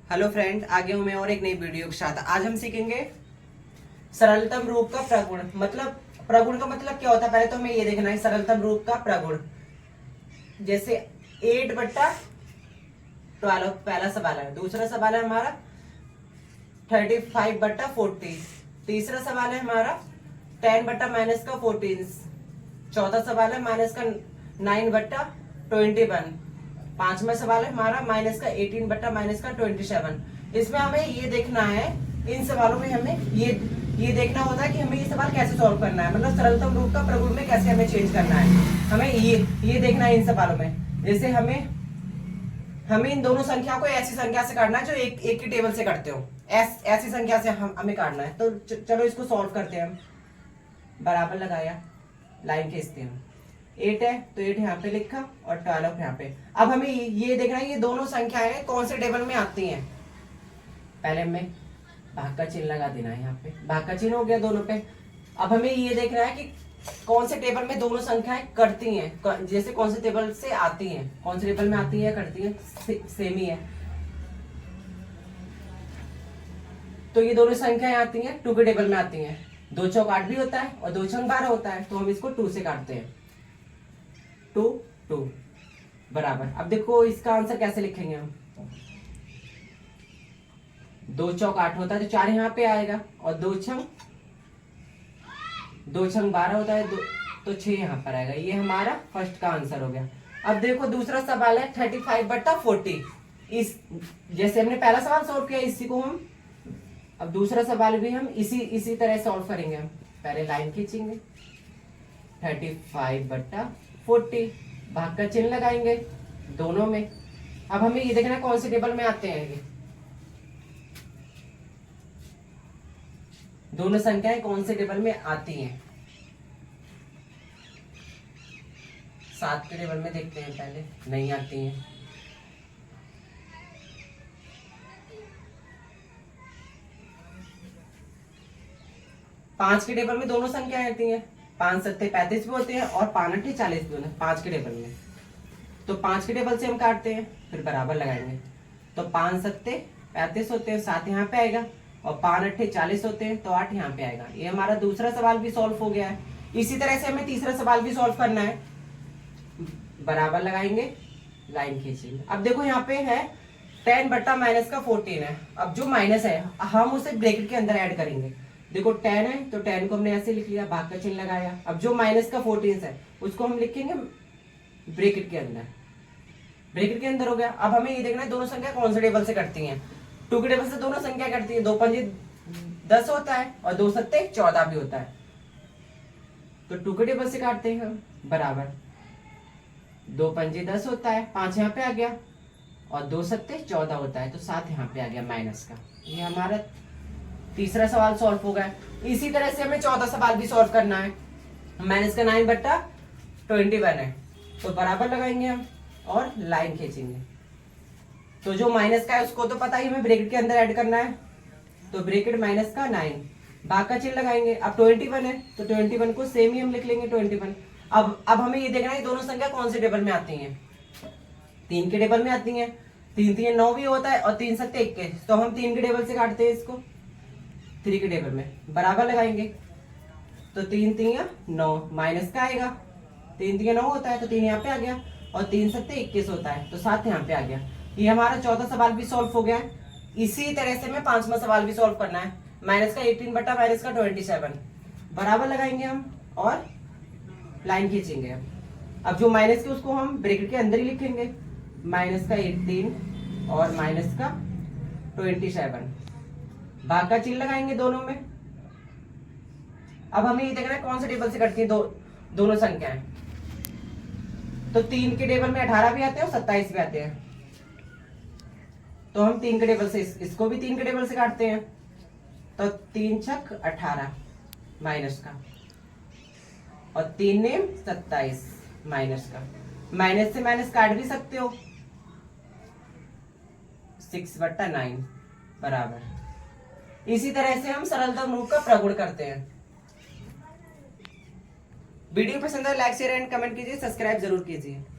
Hello friend, आगे हूं मैं और एक नई वीडियो के साथ। आज हम सीखेंगे सरलतम रूप का प्रगुण। मतलब प्रगुण का मतलब क्या होता है, पहले तो हमें ये देखना है सरलतम रूप का प्रगुण। जैसे 8/12 पहला सवाल है। दूसरा सवाल है हमारा 35/40। तीसरा सवाल है हमारा 10/-14। चौथा सवाल है माइनस का 9/21। पांचवा सवाल है हमारा माइनस का 18/-27। इसमें हमें ये देखना है, इन सवालों में हमें ये देखना होता है कि हमें ये सवाल कैसे सॉल्व करना है। मतलब सरलतम रूप का प्रगुण में कैसे हमें चेंज करना है, हमें ये देखना है इन सवालों में। जैसे हमें इन दोनों संख्या को ऐसी संख्या से काटना है जो एक ही टेबल से करते हो। ऐसी संख्या से हमें काटना है। तो चलो इसको सॉल्व करते हैं हम। बराबर लगाया, लाइन खींचते हैं। 8 है तो 8 यहाँ पे लिखा और 12 यहाँ पे। अब हमें ये देखना है ये दोनों संख्याएं कौन से टेबल में आती हैं। पहले हमें भाग का चिन्ह लगा देना है, यहाँ पे भाग का चिन्ह हो गया दोनों पे। अब हमें ये देखना है कि कौन से टेबल में दोनों संख्याएं करती हैं, जैसे कौन से टेबल से आती हैं, कौन से टेबल में आती है करती है, सेम ही है। तो ये दोनों संख्याएं आती हैं 2 के टेबल में आती हैं। 2 चौक 8 भी होता है और 2 छंग 12 होता है, तो हम इसको 2 से काटते हैं। 2 2 बराबर। अब देखो इसका आंसर कैसे लिखेंगे हम। 2 चौक 8 होता है तो 4 यहाँ पे आएगा और 2 छंग 12 होता है तो 6 यहाँ पर आएगा। ये हमारा फर्स्ट का आंसर हो गया। अब देखो दूसरा सवाल है 35/40। इस जैसे हमने पहला सवाल सॉल्व किया, इसी को हम अब दूसरा सवाल भी हम इसी तरह सॉल्व करेंगे। हम पहले लाइन खींचेंगे 35/40, भाग का चिन्ह लगाएंगे दोनों में। अब हमें ये देखना है कौन से टेबल में आते हैं ये दोनों संख्याएं, कौन से टेबल में आती हैं। 7 के टेबल में देखते हैं, पहले नहीं आती हैं। पांच के टेबल में दोनों संख्याएं आती हैं। 5 सत्ते 35 भी होते हैं और 5 अट्ठे 40 भी होते हैं 5 के टेबल में। तो 5 के टेबल से हम काटते हैं, फिर बराबर लगाएंगे। तो 5 सत्ते 35 होते हैं, 7 यहाँ पे आएगा और 5 अट्ठे 40 होते हैं तो 8 यहाँ पे आएगा। ये हमारा दूसरा सवाल भी सॉल्व हो गया है। इसी तरह से हमें तीसरा सवाल भी सॉल्व करना है। बराबर लगाएंगे, लाइन खींचेंगे। अब देखो यहाँ पे है 10/-14 है। अब जो माइनस है हम उसे ब्रैकेट के अंदर ऐड करेंगे। देखो 10 है तो 10 को हमने ऐसे लिख लिया, भाग का चिन्ह लगाया। अब जो माइनस का 14 है उसको हम लिखेंगे ब्रैकेट के अंदर। ब्रैकेट के अंदर हो गया। अब हमें ये देखना है दोनों संख्या कौन से टेबल से करती हैं। 2 के टेबल से दोनों संख्या करती है। 2 पंजे 10 होता है और 2 सत्ते 14 भी होता है, तो 2 के टेबल से काटते हैं हम। बराबर 2 पंजे 10 होता है, 5 यहाँ पे आ गया और 2 सत्ते 14 होता है तो 7 यहाँ पे आ गया माइनस का। ये हमारा तीसरा सवाल सॉल्व हो गया। इसी तरह से हमें चौथा सवाल भी सॉल्व करना है। माइनस का 9/21 है, तो बराबर लगाएंगे हम और लाइन खींचेंगे। तो जो माइनस का है उसको तो पता ही हमें ब्रैकेट के अंदर ऐड करना है, तो ब्रैकेट माइनस का 9, भाग का चिन्ह लगाएंगे। अब 21 है तो 21 को सेम ही हम लिख लेंगे 21। अब हमें ये देखना है दोनों संख्या कौन से टेबल में आती हैं। 3 के टेबल में आती हैं। 3 3 9 भी होता है और 3 सत्ते 21, तो हम 3 के टेबल से काटते हैं इसको 3 के टेबल में। बराबर लगाएंगे तो 3 3 9 माइनस का आएगा। 3 3 9 होता है तो 3 यहाँ पे आ गया और 3 सत्ते 21 होता है तो 7 यहाँ पे आ गया। ये हमारा चौथा सवाल भी सॉल्व हो गया है। इसी तरह से हमें पांचवा सवाल भी सॉल्व करना है। माइनस का 18/-27 बराबर लगाएंगे हम और लाइन खींचेंगे। अब जो माइनस के उसको हम ब्रैकेट के अंदर ही लिखेंगे। माइनस का 18 और माइनस का 27, भाग का चिन्ह लगाएंगे दोनों में। अब हमें ये देखना है कौन से टेबल से करती है दोनों संख्याएं। तो 3 के टेबल में 18 भी आते हैं और 27 भी आते हैं, तो हम 3 के टेबल से इसको भी 3 के टेबल से काटते हैं। तो 3 छक 18 माइनस का और 3 ने 27 माइनस का। माइनस से माइनस काट भी सकते हो, 6/9 बराबर। इसी तरह से हम सरलतम रूप का प्रगुण करते हैं। वीडियो पसंद है लाइक शेयर एंड कमेंट कीजिए, सब्सक्राइब जरूर कीजिए।